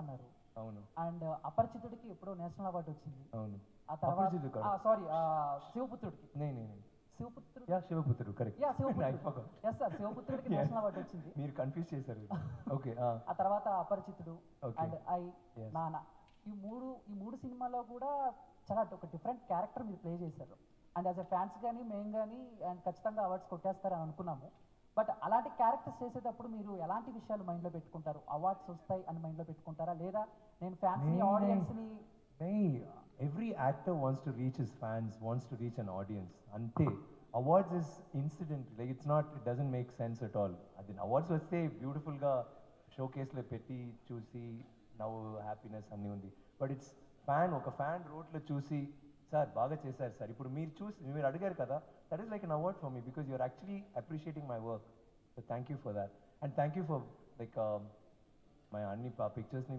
అన్నారు. అవును అండ్ అపరిచితుడికి ఎప్పుడో నేషనల్ అవార్డు వచ్చింది. అవును ఆ తర్వాత అపరిచితుడు కాదు. సారీ శివపుత్రుడికి నేను శివపుత్రుడు యా శివపుత్రుడు కరెక్ట్. యా శివపుత్రుడు ఎస్ సార్ శివపుత్రుడికి నేషనల్ అవార్డు వచ్చింది. మీరు కన్ఫ్యూజ్ చేశారు. ఓకే ఆ తర్వాత అపరిచితుడు Okay. And Yes. నాన్న ఈ మూడు సినిమాలో కూడా చాలా ఒక డిఫరెంట్ క్యారెక్టర్ మీరు ప్లే చేశారు. అండ్ యాజ్ ఎ ఫ్యాన్స్ కానీ మేము కానీ అండ్ ఖచ్చితంగా అవార్డ్స్ కొట్టేస్తారని అనుకున్నాము. బట్ అలాంటి క్యారెక్టర్స్ చేసేటప్పుడు మీరు ఎలాంటి విషయాలు మైండ్లో పెట్టుకుంటారు? అవార్డ్స్ వస్తాయి అని మైండ్లో పెట్టుకుంటారా, లేదా నేను ఫ్యాన్స్ని नहीं ఆడియన్స్ని? नहीं every actor wants to reach his fans, wants to reach an audience ante. Awards is incident, like it's not, it doesn't make sense at all. Adin awards vaste beautiful ga showcase lo petti chusi now happiness anni undi, but it's fan oka fan road lo chusi sir baga chesaru sir ippudu meer adigaru kada, that is like an award for me because you are actually appreciating my work. So thank you for that, and thank you for like my anni pictures ni